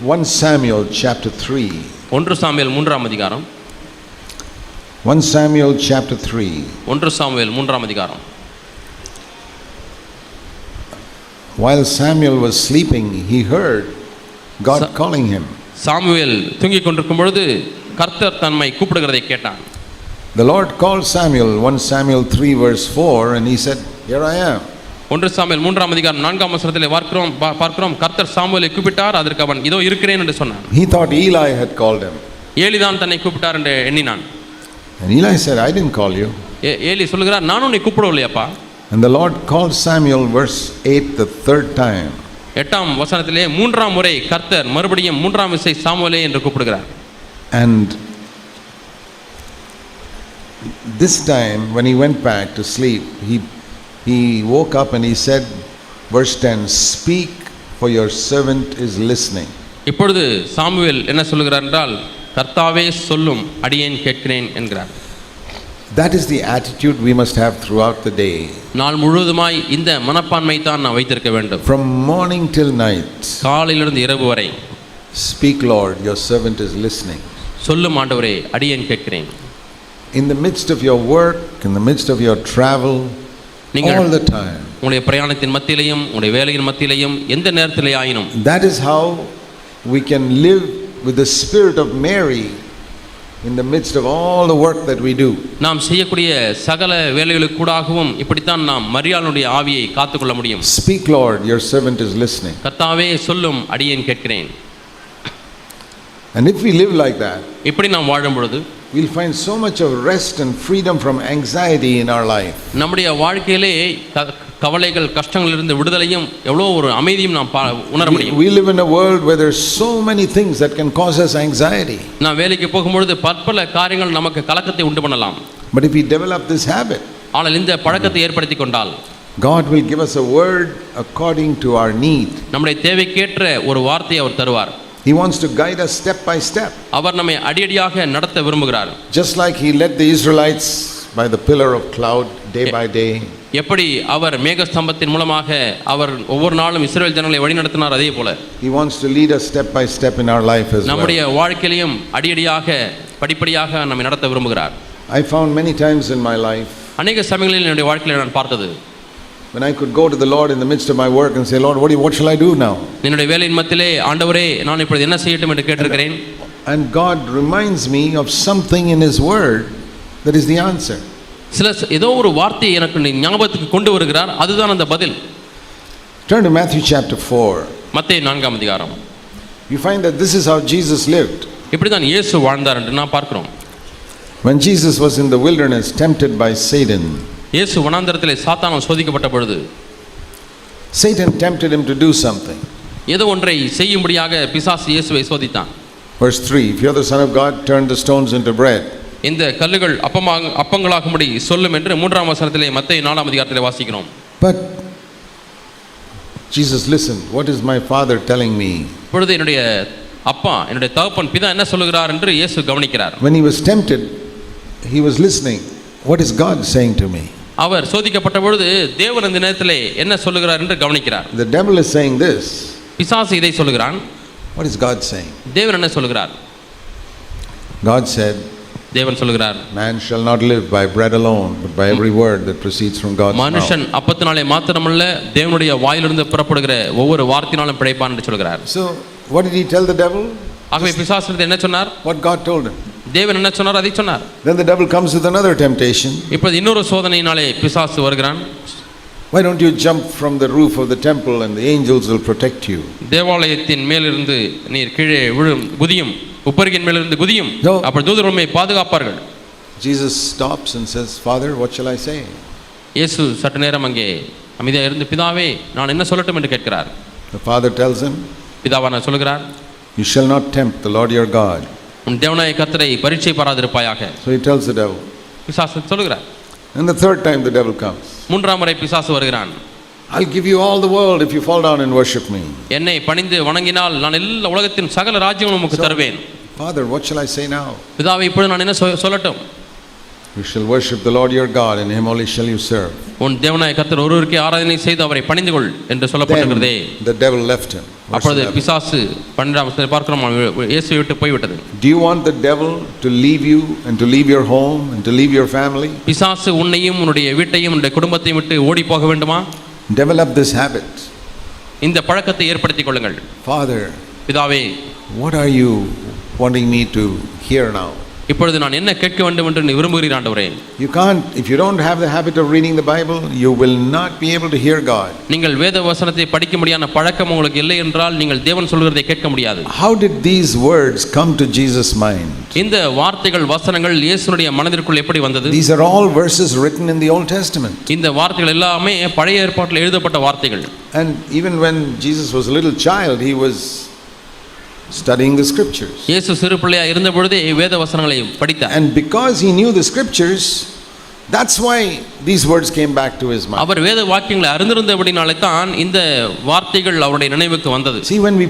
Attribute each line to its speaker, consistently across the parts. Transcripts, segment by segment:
Speaker 1: 1 Samuel chapter 3.
Speaker 2: 1 Samuel 3ஆம் அதிகாரம்.
Speaker 1: 1 Samuel chapter 3.
Speaker 2: 1 Samuel 3ஆம் அதிகாரம்.
Speaker 1: While Samuel was sleeping, he heard God calling him.
Speaker 2: Samuel தூங்கிக் கொண்டிருக்கும் பொழுது கர்த்தர் தன்னை கூப்பிடுகிறதை கேட்டான்.
Speaker 1: The Lord called Samuel, 1 Samuel 3 verse 4, and he said, "Here I am."
Speaker 2: 1 Samuel 3ஆம் அதிகாரம் 4ஆம் வசனத்திலே பார்க்கிறோம் கர்த்தர் சாமுவேலை கூப்பிட்டார், அதற்கு அவன் இதோ இருக்கிறேன் என்று சொன்னான்.
Speaker 1: He thought Eli had called him.
Speaker 2: Eli தான் தன்னை கூப்பிட்டார் என்று எண்ணினான்.
Speaker 1: And Eli said, "I didn't call you."
Speaker 2: Eli சொல்கிறார், நானும் உன்னை கூப்பிடவில்லையப்பா.
Speaker 1: And the Lord called Samuel, verse 8, the third time.
Speaker 2: 8ஆம் வசனத்திலே 3ஆம் முறை கர்த்தர் மறுபடியும் 3ஆம் விசை சாமுவேலே என்று கூப்பிடுகிறார்.
Speaker 1: And this time when he went back to sleep, he woke up and he said, verse 10, "Speak, for your servant is listening."
Speaker 2: இப்பொழுது சாமுவேல் என்ன சொல்கிறார் என்றால், கர்த்தாவே சொல்லும், அடியேன் கேட்கிறேன் என்கிறார்.
Speaker 1: That is the attitude we must have throughout the day.
Speaker 2: நாள் முழுவதுமாய் இந்த மனப்பான்மை தான் நாம் வைத்திருக்க வேண்டும்.
Speaker 1: From morning till night.
Speaker 2: காலையிலிருந்து இரவு வரை.
Speaker 1: Speak, Lord, your servant is listening.
Speaker 2: சொல்லும் ஆண்டவரே, அடியேன் கேட்கிறேன்.
Speaker 1: In the midst of your work, in the midst of your travel, all the time.
Speaker 2: உங்களுடைய பிரயாணத்தின் மத்தியிலேயும் உங்களுடைய வேலையின் மத்தியிலேயும் எந்த நேரத்திலே ஆயினும்.
Speaker 1: That is how we can live with the spirit of Mary in the midst of all the work that we do.
Speaker 2: நாம் செய்யக்கூடிய சகல வேலைகளுக்கு கூடவும் இப்படித்தான் நாம் மரியாளுடைய ஆவியை காத்துக்கொள்ள முடியும்.
Speaker 1: Speak, Lord, your servant is listening.
Speaker 2: கர்த்தாவே சொல்லும், அடியேன் கேட்கிறேன்.
Speaker 1: And if we live like that,
Speaker 2: இப்படி நாம் வாழும் பொழுது
Speaker 1: we'll find so much of rest and freedom from anxiety in our life.
Speaker 2: நம்முடைய வாழ்க்கையிலே கவலைகள் கஷ்டங்களிலிருந்து விடுதலையும் எவ்வளோ ஒரு அமைதியும் நாம் உணர முடியும்.
Speaker 1: We live in a world where there's so many things that can cause us anxiety.
Speaker 2: நான் வேலைக்கு போகும்பொழுது பற்பல காரியங்கள் நமக்கு கலக்கத்தை உண்டு பண்ணலாம்.
Speaker 1: But if we develop this habit,
Speaker 2: ஆனால் இந்த பழக்கத்தை ஏற்படுத்திக் கொண்டால்
Speaker 1: God will give us a word according to our need.
Speaker 2: நம்முடைய தேவைக்கேற்ற ஒரு வார்த்தையை அவர் தருவார்.
Speaker 1: He wants to guide us step by step.
Speaker 2: அவர் நம்மை அடியடியாக நடத்த விரும்புகிறார்.
Speaker 1: Just like he led the Israelites by the pillar of cloud day by day.
Speaker 2: எப்படி அவர் மேகஸ்தம்பத்தின் மூலமாக அவர் ஒவ்வொரு நாளும் இஸ்ரவேல் ஜனங்களை வழிநடத்தினார், அதே போல
Speaker 1: He wants to lead us step by step in our life as well.
Speaker 2: நம்முடைய வாழ்க்கையிலும் அடியடியாக படிப்படியாக நம்மை நடத்த விரும்புகிறார்.
Speaker 1: I found many times in my life
Speaker 2: அநேக சமயங்களில் என்னுடைய வாழ்க்கையில் நான் பார்த்தது,
Speaker 1: when I could go to the Lord in the midst of my work and say, "Lord, what shall I do now?"
Speaker 2: என்னுடைய வேலையின் மத்தியிலே, ஆண்டவரே நான் இப்பொழுது என்ன செய்யட்டும் என்று கேட்டிருக்கிறேன்.
Speaker 1: And God reminds me of something in his word that is the answer.
Speaker 2: சில ஏதோ ஒரு வார்த்தையை எனக்கு ஞாபகத்துக்கு கொண்டு வருகிறார், அதுதான் அந்த பதில்.
Speaker 1: Turn to Matthew chapter 4.
Speaker 2: மத்தேயு 4ஆம் அதிகாரம்.
Speaker 1: You find that this is how Jesus lived.
Speaker 2: இப்படி தான் இயேசு வாழ்ந்தார் என்று நான் பார்க்கிறோம்.
Speaker 1: When Jesus was in the wilderness tempted by Satan,
Speaker 2: இயேசு வனாந்தரத்திலே சாத்தானால் சோதிக்கப்பட்ட பொழுது
Speaker 1: Satan tempted him to do something.
Speaker 2: ஏதோ ஒன்றை செய்யும்படியாக பிசாசு இயேசுவை சோதித்தான்.
Speaker 1: Verse 3, "If you are the Son of God, turn the stones into bread."
Speaker 2: இந்த கல்லுகள் அப்பங்களாகும்படி சொல்லும் என்று 3ஆம் வசனத்திலே மத்தேயு 4ஆம் அதிகாரத்திலே வாசிக்கிறோம்.
Speaker 1: But Jesus listened. What is my Father telling me?
Speaker 2: இப்பொழுது என்னுடைய அப்பா, என்னுடைய தகப்பன் பிதா என்ன சொல்லுகிறார் என்று இயேசு கவனிக்கிறார்.
Speaker 1: When he was tempted, he was listening. What is God saying to me?
Speaker 2: அவர் சோதிக்கப்பட்ட பொழுது தேவன் அந்த நேரத்திலே என்ன சொல்லுகிறார் என்று கவனிக்கிறார்.
Speaker 1: The devil is saying this.
Speaker 2: பிசாசு இதை சொல்லுகிறான்.
Speaker 1: What is God saying?
Speaker 2: தேவன் என்ன சொல்லுகிறார்?
Speaker 1: God said,
Speaker 2: தேவன் சொல்லுகிறார்,
Speaker 1: "Man shall not live by bread alone, but by every word that proceeds from God's mouth."
Speaker 2: மனுஷன் அப்பத்தினாலே மாத்திரமல்ல, தேவனுடைய வாயிலிருந்து புறப்படுகிற ஒவ்வொரு வார்த்தையினாலும் பிழைப்பான் என்று சொல்கிறார்.
Speaker 1: So what did he tell the devil?
Speaker 2: ஆகவே பிசாசு என்ன சொன்னார்?
Speaker 1: What God told him.
Speaker 2: தேவன் என்ன சொன்னார் அதை சொன்னார்.
Speaker 1: Then the devil comes with another temptation.
Speaker 2: இப்பொழுது இன்னொரு சோதனையினாலே பிசாசு வருகிறான்.
Speaker 1: Why don't you jump from the roof of the temple and the angels will protect you?
Speaker 2: தேவாலயத்தின் மேலிருந்து நீர் கீழே விழும், குதியும், உப்பரிகின் மேலிருந்து குதியும், அப்படி தூதர்கள் உம்மை பாதுகாப்பார்கள்.
Speaker 1: Jesus stops and says, "Father, what shall I say?"
Speaker 2: இயேசு சற்று நேரம் அங்கே அமைதியாக இருந்து, பிதாவே நான் என்ன சொல்லட்டும் என்று கேட்கிறார்.
Speaker 1: The father tells him,
Speaker 2: பிதாவான சொல்கிறார்,
Speaker 1: "You shall not tempt the Lord your God."
Speaker 2: உன் தேவனாய கர்த்தரை பரீட்சை பாராதிருப்பாயாக.
Speaker 1: So he tells the devil.
Speaker 2: பிசாசு சொல்கிறார்.
Speaker 1: And the third time the devil comes.
Speaker 2: 3ஆம் முறை பிசாசு வருகிறான்.
Speaker 1: "I'll give you all the world if you fall down and worship me."
Speaker 2: என்னை பணிந்து வணங்கினால் நான் எல்லா உலகத்தின் சகல ராஜ்யங்களும் உமக்கு தருவேன்.
Speaker 1: Father, what shall I say now?
Speaker 2: பிதாவே இப்பொழுது நான் என்ன சொல்லட்டும்?
Speaker 1: "You shall worship the Lord your God, and him only shall you serve."
Speaker 2: உன் தேவனாய கர்த்தர் ஒருவருக்கே ஆராதனை செய்து அவரை பணிந்து கொள் என்று சொல்லப்பட்டிருக்கிறதே.
Speaker 1: Then the devil left him.
Speaker 2: அப்பொழுது பிசாசு 12ஆம் வசனத்தில் பார்க்கிறோம், இயேசுவை விட்டு போய்விட்டது.
Speaker 1: Do you want the devil to leave you and to leave your home and to leave your family?
Speaker 2: பிசாசு உன்னையும் உன்னுடைய வீட்டையும் உன்னுடைய குடும்பத்தையும் விட்டு ஓடி போக வேண்டுமா?
Speaker 1: Develop this habit.
Speaker 2: இந்த பழக்கத்தை ஏற்படுத்திக் கொள்ளுங்கள்.
Speaker 1: Father,
Speaker 2: பிதாவே,
Speaker 1: what are you wanting me to hear now?
Speaker 2: இப்பொழுது நான் என்ன கேட்க வேண்டும் என்று நீ விரும்புகிறீர் ஆண்டவரே?
Speaker 1: You can't, if you don't have the habit of reading the Bible, you will not be able to hear God.
Speaker 2: நீங்கள் வேத வசனத்தை படிக்க முடியாத பழக்கம் உங்களுக்கு இல்லை என்றால் நீங்கள் தேவன் சொல்கிறதை கேட்க முடியாது.
Speaker 1: How did these words come to Jesus' mind?
Speaker 2: இந்த வார்த்தைகள் வசனங்கள் இயேசுவுடைய மனதிற்குள் எப்படி வந்தது?
Speaker 1: These are all verses written in the Old Testament.
Speaker 2: இந்த வார்த்தைகள் எல்லாமே பழைய ஏற்பாட்டில் எழுதப்பட்ட வார்த்தைகள்.
Speaker 1: And even when Jesus was a little child, he was studying the scriptures.
Speaker 2: இயேசு சிறு பிள்ளையாக இருந்த பொழுதே வேத வசனங்களை படித்தார்.
Speaker 1: And because he knew the scriptures, that's why these words came back to his mind.
Speaker 2: அவர் வேத வாக்கியங்களை அறிந்திருந்தபடினாலே தான் இந்த வார்த்தைகள் அவருடைய நினைவுக்கு வந்தது.
Speaker 1: See, when we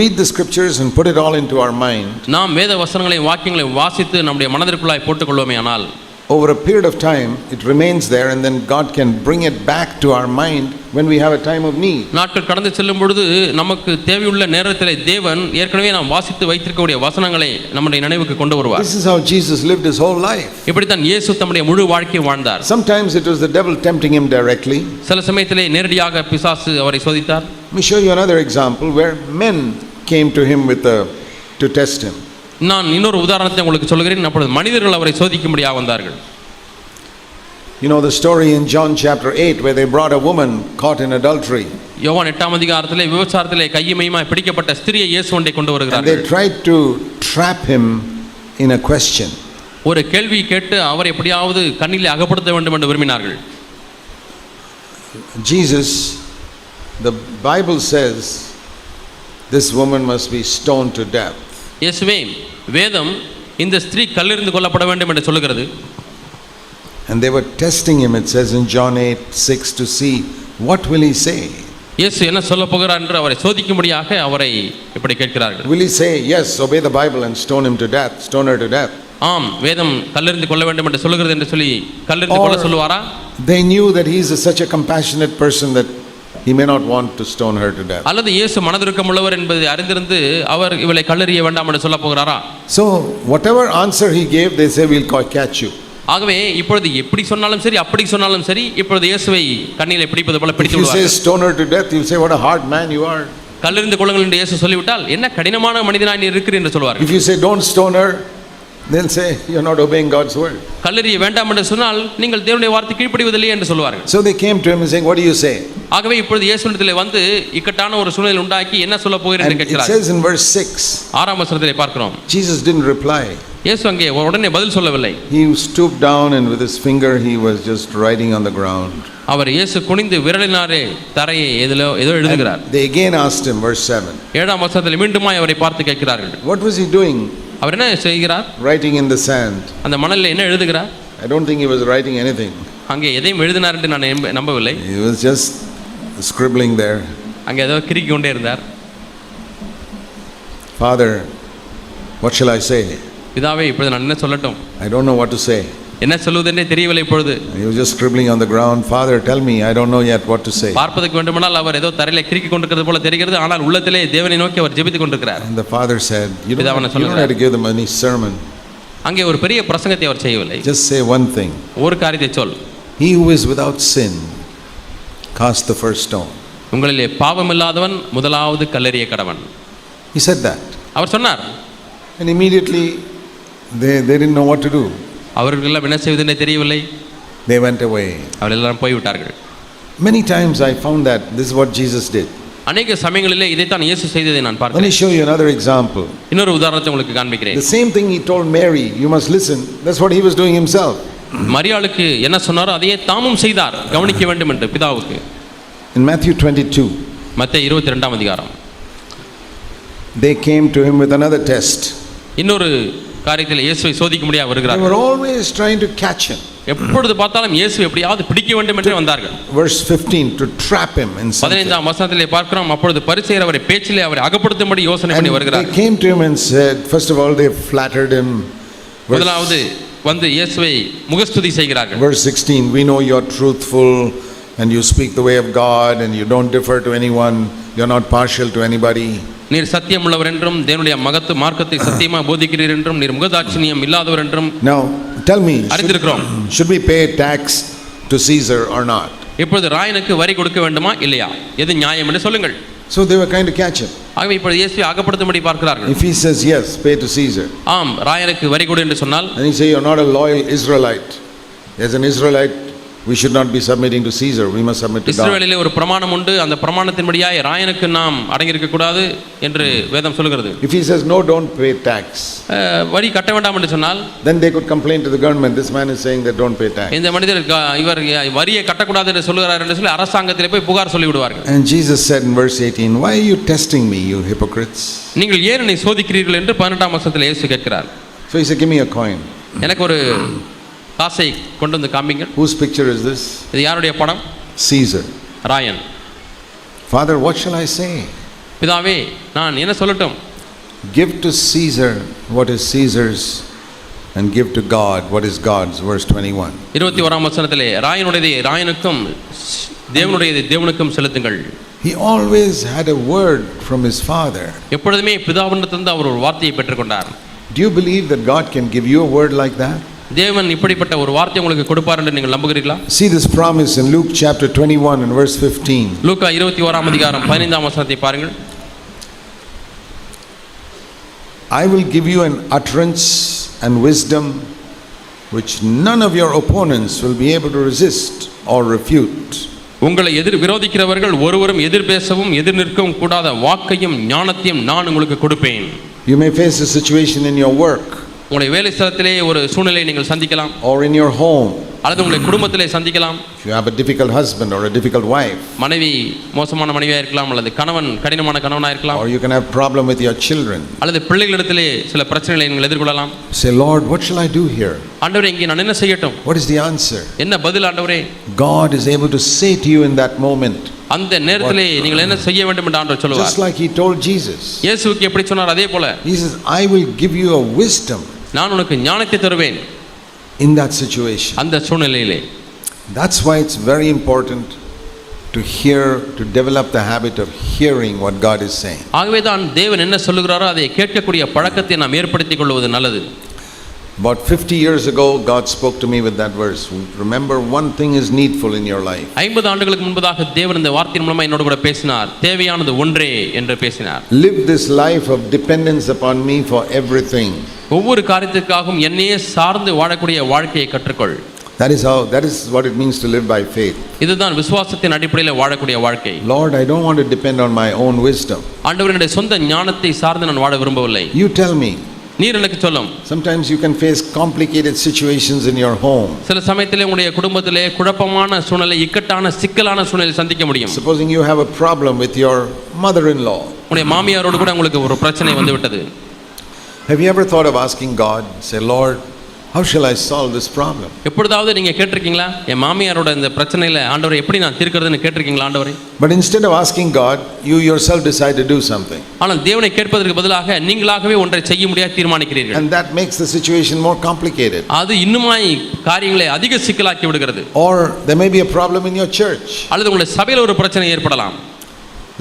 Speaker 1: read the scriptures and put it all into our mind,
Speaker 2: நாம் வேத வசனங்களை வாக்கியங்களை வாசித்து நம்முடைய மனதிற்குள்ளாய் போட்டுக்கொள்வோமே ஆனால்
Speaker 1: over a period of time it remains there, and then God can bring it back to our mind when we have a time of need.
Speaker 2: நாட்கள் கடந்து செல்லும் பொழுது நமக்கு தேவையுள்ள நேரத்திலே தேவன் ஏற்கனவே நாம் வாசித்து வைத்திருக்கக்கூடிய வசனங்களை நம்முடைய நினைவுக்கு கொண்டு வருவார்.
Speaker 1: This is how Jesus lived his whole life.
Speaker 2: இப்படித்தான் இயேசு தம்முடைய முழு வாழ்க்கையை வாழ்ந்தார்.
Speaker 1: Sometimes it was the devil tempting him directly.
Speaker 2: சில சமயத்திலே நேரடியாக பிசாசு அவரை சோதித்தார்.
Speaker 1: Let me show you another example where men came to him to test him.
Speaker 2: நான் இன்னொரு உதாரணத்தை உங்களுக்கு சொல்கிறேன். அப்பொழுது மனிதர்கள் அவரை சோதிக்கும்படியாக வந்தார்கள்.
Speaker 1: You know the story in John chapter 8 where they brought a woman caught in adultery.
Speaker 2: யோவான் 8ஆம் அதிகாரத்திலே விபச்சாரத்திலே கையுமையுமாய் பிடிக்கப்பட்ட ஸ்திரியை இயேசுவை கொண்டு
Speaker 1: And
Speaker 2: வருகிறார்கள்.
Speaker 1: they tried to trap him in a question.
Speaker 2: ஒரு கேள்வி கேட்டு அவரை எப்படியாவது கண்ணிலே அகப்படுத்த வேண்டும் என்று விரும்பினார்கள்.
Speaker 1: Jesus, the Bible says this woman must be stoned to death.
Speaker 2: இயேசுவே, வேதம் இந்த ஸ்திரீ கல்லெறிந்து கொல்லப்பட வேண்டும் என்று சொல்கிறது.
Speaker 1: And they were testing him, it says in John 8:6, to see what will he say.
Speaker 2: இயேசு என்ன சொல்லப் போகிறார் என்று அவரை சோதிக்கும்படியாக அவரை இப்படி கேட்கிறார்கள்.
Speaker 1: Will he say, yes, obey the Bible and stone him to death, stone her to death?
Speaker 2: ஆம், வேதம் கல்லெறிந்து கொள்ள வேண்டும் என்று சொல்கிறது என்று சொல்லி கல்லெறிந்து கொள்ள சொல்லுவாரா?
Speaker 1: They knew that he is such a compassionate person that he may not want to stone her to death.
Speaker 2: அல்லது இயேசு மனதிற்கும் உள்ளவர் என்பதை அறிந்திருந்து அவர் இவளை கல்லெறிய வேண்டாம் என்று சொல்லப் போகிறாரா?
Speaker 1: So whatever answer he gave, they say we'll catch you.
Speaker 2: ஆகவே இப்பொழுது எப்படி சொன்னாலும் சரி அப்படி சொன்னாலும் சரி இப்பொழுது இயேசுவை கண்ணிலே பிடிப்பது போல பிடித்து
Speaker 1: If you say
Speaker 2: விடுவார்கள்.
Speaker 1: stone her to death, you'll say what a hard man you are.
Speaker 2: கல்லெறிந்து கொள்ளுங்கள் என்று இயேசு சொல்லிவிட்டால் என்ன கடினமான மனிதனாய் நீ இருக்கிறீர் என்று சொல்வார்கள்.
Speaker 1: If you say don't stone her, they'll say you're not obeying God's word.
Speaker 2: கல்லெறிய வேண்டாம் என்று சொன்னால் நீங்கள் தேவனுடைய வார்த்தை கீழ்ப்படிவதில்லை என்று சொல்வார்கள்.
Speaker 1: So they came to him and saying, what do you say?
Speaker 2: ஆகவே இப்பொழுது இயேசுவிடத்திலே வந்து இக்கட்டான ஒரு சூழ்நிலை உண்டாக்கி என்ன சொல்ல போகிறீர் என்று
Speaker 1: And it
Speaker 2: கேட்கிறார்கள்.
Speaker 1: says in verse 6,
Speaker 2: 6ஆம் வசனத்திலே பார்க்கிறோம்.
Speaker 1: Jesus didn't reply.
Speaker 2: இயேசு அங்கே உடனே பதில் சொல்லவில்லை.
Speaker 1: He stooped down and with his finger he was just writing on the ground.
Speaker 2: அவர் இயேசு குனிந்து விரலினாரே தரையை ஏதோ எழுதுகிறார்.
Speaker 1: They again asked him, verse 7.
Speaker 2: 7ஆம் வசனத்தில் மீண்டுமாய் அவரை பார்த்து கேட்கிறார்கள்.
Speaker 1: What was he doing?
Speaker 2: அவர் என்ன செய்கிறார்?
Speaker 1: Writing in the sand.
Speaker 2: அந்த மணலில் என்ன எழுதுகிறார்?
Speaker 1: I don't think he was writing anything.
Speaker 2: அங்கே எதையும் எழுதினார் என்று நான் நம்பவில்லை.
Speaker 1: He was just scribbling there.
Speaker 2: அங்கே ஏதோ கிறுக்கி கொண்டே இருந்தார்.
Speaker 1: Father, what shall I say?
Speaker 2: பிதாவே, இப்பொழுது நான் என்ன சொல்லட்டும்?
Speaker 1: I don't know what to say.
Speaker 2: என்ன சொல்வதென்றே தெரியவில்லை இப்பொழுது.
Speaker 1: He was just scribbling on the ground. Father, tell me, I don't know yet what to say.
Speaker 2: பார்ப்பதற்கு வேண்டுமானால் அவர் ஏதோ தரையிலே கிறுக்கி கொண்டிருக்கிறது போல தெரிகிறது. ஆனால் உள்ளத்திலே தேவனை நோக்கி அவர் ஜெபித்துக் கொண்டிருக்கிறார்.
Speaker 1: And the father said, you don't have to give them any sermon.
Speaker 2: அங்கே ஒரு பெரிய பிரசங்கத்தை அவர் செய்யவில்லை.
Speaker 1: Just say one thing.
Speaker 2: ஒரு காரியத்தை சொல்.
Speaker 1: He who is without sin, cast the first stone.
Speaker 2: உங்களிலே பாவமில்லாதவன் முதலாவது கல்லெறிய கடவன்.
Speaker 1: He said that.
Speaker 2: அவர் சொன்னார்.
Speaker 1: And immediately they didn't know what to do.
Speaker 2: அவர்களெல்லாம் என்ன செய்வதென்றே தெரியவில்லை.
Speaker 1: They went away.
Speaker 2: அவர்கள் எல்லாம் போய்விட்டார்கள்.
Speaker 1: Many times I found that this is what Jesus did.
Speaker 2: அநேக சமயங்களிலே இதைத்தான் இயேசு செய்ததை நான்
Speaker 1: Let
Speaker 2: பார்க்கிறேன்.
Speaker 1: me show you another example.
Speaker 2: இன்னொரு உதாரணத்தை உங்களுக்கு காண்பிக்கிறேன்.
Speaker 1: The same thing he told Mary, you must listen. That's what he was doing himself.
Speaker 2: மரியாளுக்கு என்ன சொன்னாரோ அதையே தாமும் செய்தார். கவனிக்க வேண்டும் என்று பிதாவுக்கு.
Speaker 1: In Matthew 22,
Speaker 2: மத்தேயு 22ஆம் அதிகாரம்.
Speaker 1: they came to him with another test.
Speaker 2: இன்னொரு காரியத்தில் இயேசுவை சோதிக்க முடியாது
Speaker 1: They
Speaker 2: வருகிறார்கள்.
Speaker 1: were always trying to catch him.
Speaker 2: எப்பொழுது பார்த்தாலும் இயேசு எப்படியாவது பிடிக்க வேண்டும் என்று வந்தார்கள்.
Speaker 1: Verse 15, to trap him in something.
Speaker 2: 15ஆம் வசனத்திலே பார்க்கிறோம். அப்பொழுது பரிசேயர் அவரை பேச்சிலே அவரை அகப்படுத்தும்படி யோசனை பண்ணி
Speaker 1: And they
Speaker 2: வருகிறார்கள்.
Speaker 1: came to him and said, first of all they flattered him.
Speaker 2: முதலாவது வந்து இயேசுவை முகஸ்துதி செய்கிறார்கள்.
Speaker 1: Verse 16, we know you're truthful and you speak the way of God and you don't differ to anyone, you're not partial to anybody.
Speaker 2: நீர் சத்தியம் உள்ளவர் என்றும் தேவனுடைய மார்க்கத்தை சத்தியமாக போதிக்கிறீர் என்றும் நீர் முகதாட்சிணியம் இல்லாதவர் என்றும்
Speaker 1: Now tell me,
Speaker 2: அறிந்திருக்கிறோம்.
Speaker 1: should we pay tax to Caesar or not?
Speaker 2: இப்பொழுது ராயனுக்கு வரி கொடுக்க வேண்டுமா இல்லையா, எது நியாயம் என்று சொல்லுங்கள்.
Speaker 1: So they were trying to catch him.
Speaker 2: ஆகவே இப்பொழுது இயேசுவை அகப்படுத்தும்படி பார்க்கிறார்கள்.
Speaker 1: If he says yes, pay to Caesar,
Speaker 2: ஆம் ராயனுக்கு வரி கொடு என்று சொன்னால்,
Speaker 1: and he say you're not a loyal Israelite. As an Israelite, we should not be submitting to Caesar, we must submit to God.
Speaker 2: இஸ்ரவேலிலே ஒரு பிரமாணம் உண்டு, அந்த பிரமாணத்தின்படியாய் ராயனுக்கு நாம் அடங்கியிருக்க கூடாது என்று வேதம் சொல்கிறது.
Speaker 1: If he says no, don't pay tax,
Speaker 2: வரி கட்ட வேண்டாம் என்று சொன்னால்,
Speaker 1: then they could complain to the government, this man is saying that don't pay tax.
Speaker 2: இந்த மனிதர் இவர் வரியை கட்டக்கூடாது என்று சொல்கிறார் என்று சொல்லி அரசாங்கத்திலே போய் புகார் சொல்லி விடுவார்கள்.
Speaker 1: And Jesus said in verse 18, why are you testing me, you hypocrites?
Speaker 2: நீங்கள் ஏன் என்னை சோதிக்கிறீர்கள் என்று 18ஆம் வசனத்தில் இயேசு கேட்கிறார்.
Speaker 1: So he said, give me a coin.
Speaker 2: எனக்கு ஒரு காசை கொண்டு வந்து காமிங்கள்.
Speaker 1: Whose picture is this?
Speaker 2: இது யாருடைய படம்?
Speaker 1: Caesar.
Speaker 2: Rayan.
Speaker 1: Father, what shall I say?
Speaker 2: பிதாவே நான் என்ன சொல்லட்டும்?
Speaker 1: Give to Caesar what is Caesar's and give to God what is God's. Verse 21.
Speaker 2: 21ஆம் வசனத்திலே ராயனுடையதை ராயனுக்கும் தேவனுடையதை தேவனுக்கும் செலுத்துங்கள்.
Speaker 1: He always had a word from his father.
Speaker 2: எப்பொழுதுமே பிதாவிடமிருந்து அவர் ஒரு வார்த்தையை பெற்றுக்கொண்டார்.
Speaker 1: Do you believe that God can give you a word like that?
Speaker 2: தேவன் இப்படிப்பட்ட ஒரு வார்த்தை உங்களுக்கு கொடுப்பார் என்று நீங்கள் நம்புகிறீர்களா?
Speaker 1: See this promise in Luke chapter 21 and verse 15.
Speaker 2: லூக்கா 21ஆம் அதிகாரம் 15ஆம் வசனத்தை பாருங்கள்.
Speaker 1: I will give you an utterance and wisdom which none of your opponents will be able to resist or refute.
Speaker 2: உங்களை விரோதிக்கிறவர்கள் ஒருவரும் எதிர் பேசவும் எதிர் நிற்கவும் கூடாத வாக்கையும் ஞானத்தையும் நான் உங்களுக்கு கொடுப்பேன்.
Speaker 1: You may face a situation in your work,
Speaker 2: உங்களுடைய வேலை ஸ்தலத்திலே ஒரு சூழ்நிலையை நீங்கள் சந்திக்கலாம்,
Speaker 1: or in your home.
Speaker 2: அல்லது உங்களுடைய குடும்பத்திலே சந்திக்கலாம்.
Speaker 1: If you have a difficult husband or a difficult wife,
Speaker 2: மனைவி மோசமான மனைவியாக இருக்கலாம், அல்லது கணவன் கடினமான கணவனாக இருக்கலாம்,
Speaker 1: or you can have problem with your children.
Speaker 2: அல்லது பிள்ளைகளிடத்திலே சில பிரச்சனைகளை நீங்கள் எதிர்கொள்ளலாம்.
Speaker 1: Say, Lord, what shall I do here?
Speaker 2: ஆண்டவரே இங்கே நான் என்ன செய்யட்டும்?
Speaker 1: What is the answer?
Speaker 2: என்ன பதில் ஆண்டவரே?
Speaker 1: God is able to say to you in that moment.
Speaker 2: அந்த நேரத்திலே நீங்கள் என்ன செய்ய வேண்டும் என்று ஆண்டவர் சொல்லுவார்.
Speaker 1: Just like he told Jesus.
Speaker 2: இயேசுவுக்கு எப்படி சொன்னார் அதே போல.
Speaker 1: He says, I will give you a wisdom.
Speaker 2: நான் உனக்கு ஞானத்தை தருவேன்.
Speaker 1: In that situation.
Speaker 2: அந்த சூழ்நிலையிலே.
Speaker 1: That's why it's very important to hear, to develop the habit of hearing what God is saying.
Speaker 2: ஆகவே தான் தேவன் என்ன சொல்லுகிறாரோ அதை கேட்கக்கூடிய பழக்கத்தை நாம் ஏற்படுத்திக் கொள்வது நல்லது.
Speaker 1: About 50 years ago, God spoke to me with that verse. Remember, one thing is needful in your life.
Speaker 2: 50 ஆண்டுகளுக்கு முன்பதாக தேவன் இந்த வார்த்தையின் மூலமா என்னோடு கூட பேசினார். தேவையானது ஒன்றே என்று பேசினார்.
Speaker 1: Live this life of dependence upon me for everything.
Speaker 2: ஒவ்வொரு காரியத்திற்காகவும் என்னையே சார்ந்து வாழக்கூடிய வாழ்க்கையை கற்றுக்கொள்.
Speaker 1: That is what it means to live by faith.
Speaker 2: இதுதான் விசுவாசத்தின் அடிப்படையில் வாழக்கூடிய வாழ்க்கை.
Speaker 1: Lord, I don't want to depend on my own wisdom.
Speaker 2: ஆண்டவரே என்னுடைய சொந்த ஞானத்தை சார்ந்து நான் வாழ விரும்பவில்லை.
Speaker 1: You tell me.
Speaker 2: நீர் எனக்கு சொல்லும்.
Speaker 1: Sometimes you can face complicated situations in your home.
Speaker 2: சில சமயத்திலே உங்களுடைய குடும்பத்திலே குழப்பமான சூழ்நிலை, இக்கட்டான சிக்கலான சூழ்நிலை சந்திக்க முடியும்.
Speaker 1: Supposing you have a problem with your mother-in-law.
Speaker 2: உங்களுடைய மாமியாரோடு கூட உங்களுக்கு ஒரு பிரச்சனை வந்து விட்டது.
Speaker 1: Have you ever thought of asking God, say, Lord, how shall I solve this problem?
Speaker 2: எப்பொழுதாவது நீங்க கேட்டிருக்கீங்களா, என் மாமியாரோட இந்த பிரச்சனையில ஆண்டவரே எப்படி நான் தீர்க்கிறதுன்னு கேட்டிருக்கீங்களா ஆண்டவரே?
Speaker 1: But instead of asking God, you yourself decide to do something.
Speaker 2: ஆனால் தேவனை கேட்பதற்கு பதிலாக நீங்களாகவே ஒன்றை செய்ய முடியாது தீர்மானிக்கிறீர்கள்.
Speaker 1: And that makes the situation more complicated.
Speaker 2: அது இன்னுமாய் காரியங்களை அதிக சிக்கலாக்கி விடுகிறது.
Speaker 1: Or there may be a problem in your church.
Speaker 2: அல்லது உங்களுடைய சபையில் ஒரு பிரச்சனை ஏற்படலாம்.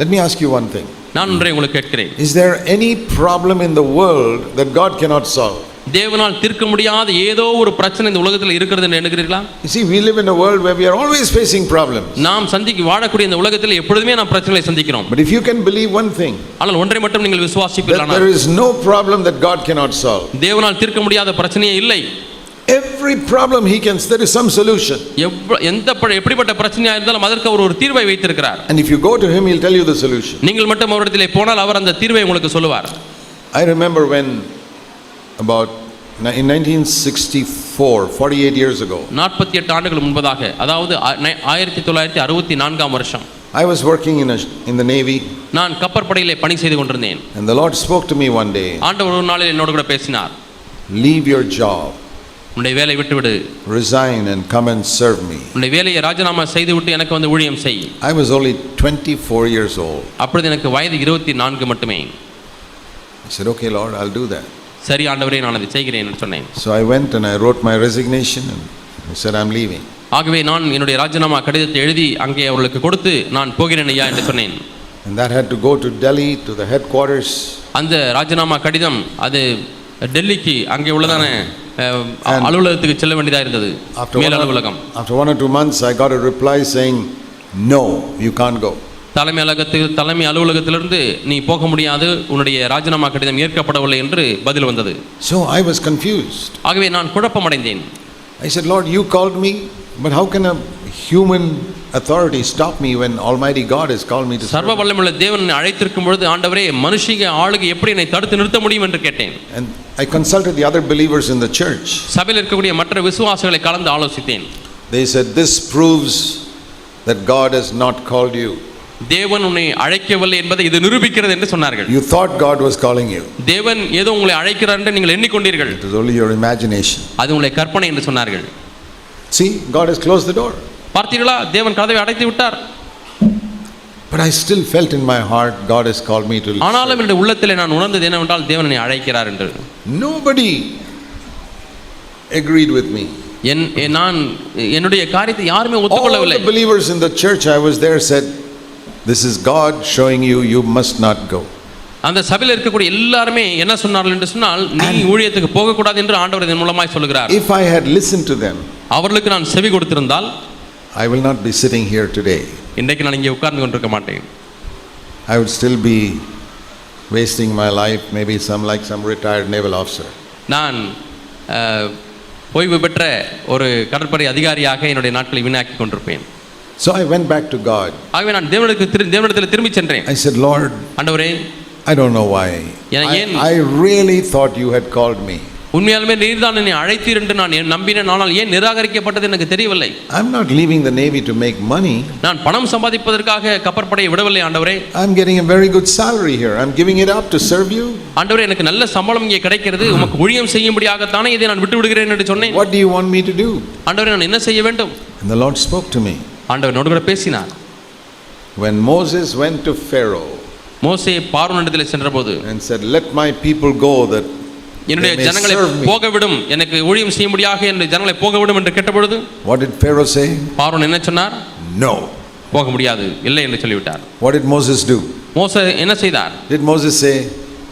Speaker 1: Let me ask you one thing.
Speaker 2: நான் ஒன்றை உங்களுக்கு கேட்கிறேன்.
Speaker 1: Is there any problem in the world that God cannot solve?
Speaker 2: தேவனால் தீர்க்க முடியாத ஏதோ ஒரு பிரச்சனை இந்த உலகத்தில் இருக்கிறது என்று எண்ணுகிறீர்களா?
Speaker 1: You see, we live in a world where we are always facing problems.
Speaker 2: நாம் வாழக்கூடிய இந்த உலகத்தில் எப்பொழுதுமே நாம் பிரச்சனைகளை சந்திக்கிறோம்.
Speaker 1: But if you can believe one thing,
Speaker 2: ஆனால் ஒன்றை மட்டும் நீங்கள் விசுவாசிப்பீர்களானால்,
Speaker 1: there is no problem that God cannot solve.
Speaker 2: தேவனால் தீர்க்க முடியாத பிரச்சனையே இல்லை.
Speaker 1: Every problem there is some solution.
Speaker 2: எப்படிப்பட்ட பிரச்சனையா இருந்தாலும் அதற்கு அவர் ஒரு தீர்வை வைத்திருக்கிறார்.
Speaker 1: And if you go to him, he'll tell you the solution.
Speaker 2: நீங்கள் மட்டும் அவரிடத்திலே போனால் அவர் அந்த தீர்வை உங்களுக்கு சொல்லுவார்.
Speaker 1: I remember when about in 1964, 48 years ago.
Speaker 2: 48 ஆண்டுகள் முன்பதாக, அதாவது 1964ஆம் வருஷம்.
Speaker 1: I was working in the Navy.
Speaker 2: நான் கப்பற்படையிலே பணி செய்து கொண்டிருந்தேன்.
Speaker 1: And the Lord spoke to me one day.
Speaker 2: ஆண்டவர் ஒரு நாளில் என்னோடு கூட பேசினார்.
Speaker 1: Leave your job.
Speaker 2: உன்னுடைய வேலையை விட்டுவிடு.
Speaker 1: Resign and come and serve me.
Speaker 2: உன்னுடைய வேலையை ராஜினாமா செய்துவிட்டு எனக்கு வந்து ஊழியம் செய்.
Speaker 1: I was only 24 years old.
Speaker 2: அப்பொழுது எனக்கு வயது 24 மட்டுமே.
Speaker 1: I said, okay Lord, I'll do that.
Speaker 2: சரி ஆண்டவரே, நான் அதை செய்கிறேன் என்று சொன்னேன்.
Speaker 1: So I went and I wrote my resignation and I said, I'm leaving.
Speaker 2: ஆகவே நான் என்னுடைய ராஜினாமா கடிதத்தை எழுதி அங்கே அவர்களுக்கு கொடுத்து நான் போகிறேன் ஐயா என்று சொன்னேன்.
Speaker 1: And that had to go to Delhi, to the headquarters.
Speaker 2: அந்த ராஜினாமா கடிதம் அது டெல்லிக்கு அங்கே உள்ளதான அலுவலகத்துக்கு செல்ல வேண்டியதாக இருந்தது, மேல் அலுவலகம்.
Speaker 1: After 1 or 2 months I got a reply saying, no, you can't go.
Speaker 2: தலைமை அலுவலகத்திலிருந்து நீ போக முடியாது, உன்னுடைய ராஜினாமா கடிதம் ஏற்கப்படவில்லை என்று பதில் வந்தது.
Speaker 1: So I was confused.
Speaker 2: ஆகவே நான் குழப்பமடைந்தேன்.
Speaker 1: I said, Lord, you called me, but how can a human authority stop me when Almighty God has called me to serve?
Speaker 2: சர்வ வல்லமையுள்ள தேவன் அழைத்திருக்கும் பொழுது ஆண்டவரே, மனுஷிக ஆளுகை எப்படி என்னை தடுத்து நிறுத்த முடியும் என்று கேட்டேன்.
Speaker 1: And I consulted the other believers in the church.
Speaker 2: சபையில் இருக்கக்கூடிய மற்ற விசுவாசிகளை கலந்து ஆலோசித்தேன்.
Speaker 1: They said, this proves that God has not called you.
Speaker 2: தேவன் உன்னை அழைக்கவில்லை என்பதை இது நிரூபிக்கிறது என்று சொன்னார்கள்.
Speaker 1: You thought God was calling you.
Speaker 2: தேவன் ஏதோ உங்களை அழைக்கிறார் என்று நீங்கள் எண்ணிக்கொண்டீர்கள்.
Speaker 1: It was only your imagination.
Speaker 2: அது உங்களுடைய கற்பனை என்று சொன்னார்கள்.
Speaker 1: See, God has closed the door.
Speaker 2: பார்த்தீர்களா, தேவன் கதவை அடைத்து விட்டார்.
Speaker 1: But I still felt in my heart God has called me to.
Speaker 2: ஆனாலும் என்னுடைய உள்ளத்திலே நான் உணர்ந்தது என்னவென்றால் தேவன் என்னை அழைக்கிறார் என்று.
Speaker 1: Nobody agreed with me.
Speaker 2: நான் என்னுடைய காரியத்தை யாருமே ஒத்துக்கொள்ளவில்லை.
Speaker 1: All the believers in the church I was there said, this is God showing you, you must not go.
Speaker 2: அந்த சபையில் இருக்கக்கூடிய எல்லாரும் என்ன சொன்னார்கள் என்று சொன்னால், நீ ஊழியத்துக்கு போக கூடாது என்று ஆண்டவர் இதன் மூலமாய் சொல்கிறார்.
Speaker 1: If I had listened to them,
Speaker 2: அவர்களுக்கு நான் செவி கொடுத்திருந்தால்,
Speaker 1: I will not be sitting here today.
Speaker 2: இன்றைக்கு நான் இங்கே உட்கார்ந்து கொண்டிருக்க மாட்டேன்.
Speaker 1: I would still be wasting my life, maybe some retired naval officer.
Speaker 2: நான் ஓய்வு பெற்ற ஒரு கடற்படை அதிகாரியாக என்னுடைய நாட்களை வீணாக்கி கொண்டிருப்பேன்.
Speaker 1: So I went back to God.
Speaker 2: ஆகவே நான் தேவனிடத்தில் திரும்பி சென்றேன்.
Speaker 1: I said, Lord,
Speaker 2: ஆண்டவரே,
Speaker 1: I don't know why. I really thought you had called me.
Speaker 2: உண்மையாலுமே நீர்தான் என்னை அழைத்தீர் என்று நான் நம்பினேன். ஆனால் ஏன் நிராகரிக்கப்பட்டது எனக்கு தெரியவில்லை.
Speaker 1: I'm not leaving the Navy to make money.
Speaker 2: நான் பணம் சம்பாதிப்பதற்காக கப்பற்படையை விடவில்லை ஆண்டவரே.
Speaker 1: I'm getting a very good salary here. I'm giving it up to serve you.
Speaker 2: ஆண்டவரே, எனக்கு நல்ல சம்பளம் இங்கே கிடைக்கிறது, உமக்கு ஊழியம் செய்யும்படியாக தானே இதை நான் விட்டு விடுகிறேன் என்று சொன்னேன்.
Speaker 1: What do you want me to do?
Speaker 2: ஆண்டவரே, நான் என்ன செய்ய வேண்டும்?
Speaker 1: And the Lord spoke to me.
Speaker 2: ஆண்டவர் என்னோடு கூட பேசினார்.
Speaker 1: When Moses went to Pharaoh,
Speaker 2: மோசே பார்வோனிடத்தில் சென்றபோது
Speaker 1: and said, let my people go that
Speaker 2: என்னுடைய ஜனங்களை போக விடும், எனக்கு ஊழியம் செய்யும்படியாக என்னுடைய ஜனங்களை போக விடும் என்று கேட்டபொழுது,
Speaker 1: what did Pharaoh say?
Speaker 2: பார்வோன் என்ன சொன்னார்?
Speaker 1: No.
Speaker 2: போக முடியாது, இல்லை என்று சொல்லிவிட்டார்.
Speaker 1: What did Moses do?
Speaker 2: மோசே என்ன செய்தார்?
Speaker 1: Did Moses say,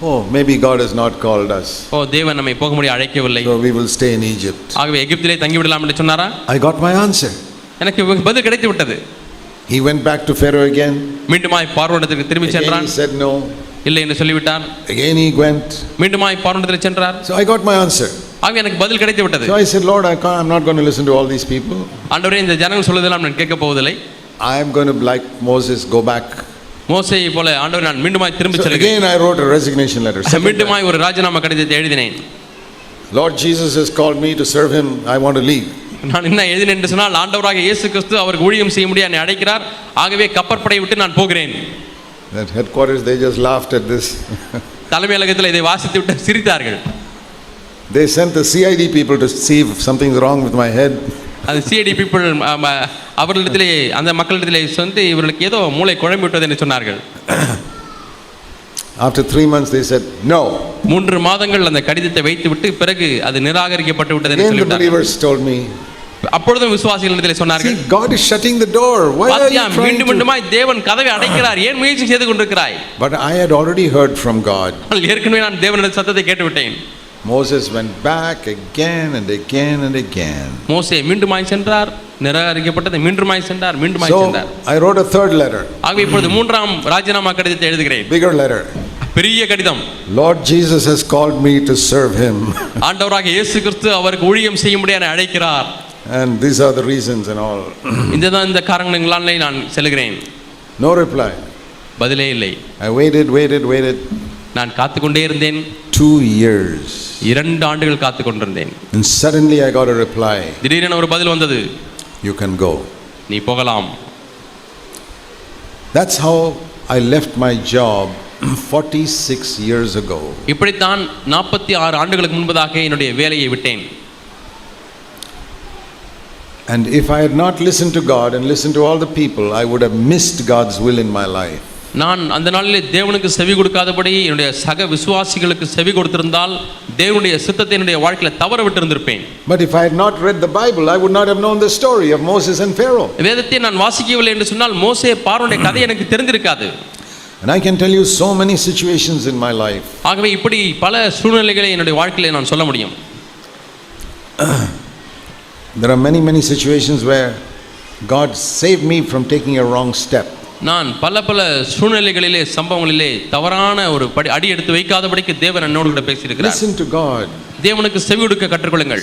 Speaker 1: oh, maybe God has not called us,
Speaker 2: தேவன் நம்மை போக முடிய அழைக்கவில்லை,
Speaker 1: so we will stay in Egypt?
Speaker 2: ஆகவே எகிப்திலே தங்கி விடலாம் என்று சொன்னாரா?
Speaker 1: I got my answer.
Speaker 2: எனக்கு பதில் கிடைத்து விட்டது.
Speaker 1: He went back to Pharaoh again.
Speaker 2: மீண்டுமாய் பார்வோனிடத்திற்கு திரும்பி சென்றான்.
Speaker 1: He said no.
Speaker 2: இல்லை என்று சொல்லிவிட்டார்.
Speaker 1: Again he went.
Speaker 2: மீண்டுமாய் பார்வோனிடத்தில் சென்றார்.
Speaker 1: So I got my answer.
Speaker 2: ஆகவே எனக்கு பதில் கிடைத்து விட்டது.
Speaker 1: So I said, Lord, I'm not going to listen to all these people.
Speaker 2: ஆண்டவரே, இந்த ஜனங்கள் சொல்வதெல்லாம் நான் கேட்க போவதில்லை.
Speaker 1: I am going to, like Moses, go back.
Speaker 2: மோசேயை போல ஆண்டவரே, நான் மீண்டுமாய் திரும்பி செல்கிறேன்.
Speaker 1: Again I wrote a resignation letter.
Speaker 2: மீண்டுமாய் ஒரு ராஜினாமா கடிதத்தை எழுதினேன்.
Speaker 1: Lord Jesus has called me to serve him. I want to leave.
Speaker 2: நான் என்ன எழுதினேன் என்று சொன்னால், ஆண்டவராக இயேசு கிறிஸ்து அவருக்கு ஊழியம் செய்ய முடிய என்னை அழைக்கிறார், ஆகவே கப்பற்படையை விட்டு நான் போகிறேன்.
Speaker 1: At headquarters they just laughed at this.
Speaker 2: தலைமையகத்தில் இதை வாசித்து விட்டு சிரித்தார்கள்.
Speaker 1: They sent the CID people to see if something's wrong with my head.
Speaker 2: அது CID people அவர்களிடத்திலே, அந்த மக்களிடத்திலே வந்து இவர்களுக்கு ஏதோ மூளை குழம்பி விட்டது என்று சொன்னார்கள்.
Speaker 1: After 3 months they said no.
Speaker 2: 3 மாதங்கள் அந்த கடிதத்தை வைத்து விட்டு பிறகு அது நிராகரிக்கப்பட்டு விட்டது என்று சொல்லிவிட்டார்கள்.
Speaker 1: The believers told me.
Speaker 2: அப்பொழுதும் விசுவாசிகளிடத்திலே சொன்னார்கள்,
Speaker 1: see, God is shutting the door. Why are you trying
Speaker 2: மீண்டும் மீண்டுமாய் தேவன் கதவை அடைக்கிறார், ஏன் முயற்சி செய்து கொண்டிருக்கிறாய்?
Speaker 1: But I had already heard from God.
Speaker 2: ஏற்கனவே நான் தேவனுடைய சத்தத்தை கேட்டுவிட்டேன்.
Speaker 1: Moses went back again and again and again.
Speaker 2: மோசே மீண்டுமாய் சென்றார், நிராகரிக்கப்பட்டது, மீண்டுமாய் சென்றார், மீண்டுமாய் சென்றார்.
Speaker 1: So I wrote a third letter.
Speaker 2: ஆகவே இப்பொழுது 3ஆம் ராஜினாமா கடிதத்தை எழுதுகிறேன்.
Speaker 1: Bigger letter.
Speaker 2: பெரிய கடிதம்.
Speaker 1: Lord Jesus has called me to serve him.
Speaker 2: ஆண்டவராக இயேசு கிறிஸ்து அவருக்கு ஊழியம் செய்யும்படியாக என்னை அழைக்கிறார்.
Speaker 1: And these are the reasons and all.
Speaker 2: இந்த காரணங்களாலே நான் செல்கிறேன்.
Speaker 1: No reply.
Speaker 2: பதிலே இல்லை.
Speaker 1: I waited.
Speaker 2: நான் காத்து கொண்டே இருந்தேன்.
Speaker 1: 2 years.
Speaker 2: 2 ஆண்டுகள் காத்து கொண்டிருந்தேன்.
Speaker 1: And suddenly I got a reply.
Speaker 2: திடீரென ஒரு பதில் வந்தது.
Speaker 1: You can go.
Speaker 2: நீ போகலாம்.
Speaker 1: That's how I left my job 46 years ago.
Speaker 2: இப்படித்தான் 46 ஆண்டுகளுக்கு முன்பதாக என்னுடைய வேலையை விட்டேன்.
Speaker 1: And if I had not listened to God and listened to all the people, I would have missed God's will in my life.
Speaker 2: நான் அந்த நாளிலே தேவனுக்கு செவி கொடுக்காதபடி என்னுடைய சக விசுவாசிகளுக்கு செவி கொடுத்திருந்தால் தேவனுடைய சித்தத்தை என்னுடைய வாழ்க்கையில தவற விட்டு இருந்திருப்பேன்.
Speaker 1: But if I had not read the Bible, I would not have known the story of Moses and Pharaoh.
Speaker 2: வேதத்தை நான் வாசிக்கவில்லை என்று சொன்னால் மோசே பார்வோனுடைய கதை எனக்கு தெரிந்திருக்காது.
Speaker 1: And I can tell you so many situations in my life.
Speaker 2: ஆகவே இப்படி பல சூழ்நிலைகளை என்னுடைய வாழ்க்கையில நான் சொல்ல முடியும்.
Speaker 1: There are many situations where God saved me from taking a wrong step.
Speaker 2: நான் பல சூழ்நிலைகளிலே சம்பவங்களிலே தவறான ஒரு அடி எடுத்து வைக்காதபடிக்கு தேவன் என்னோடு கூட பேசியிருக்கிறார்.
Speaker 1: Listen to God.
Speaker 2: தேவனுக்கு செவி கொடுக்க கற்றுக்கொள்ளுங்கள்.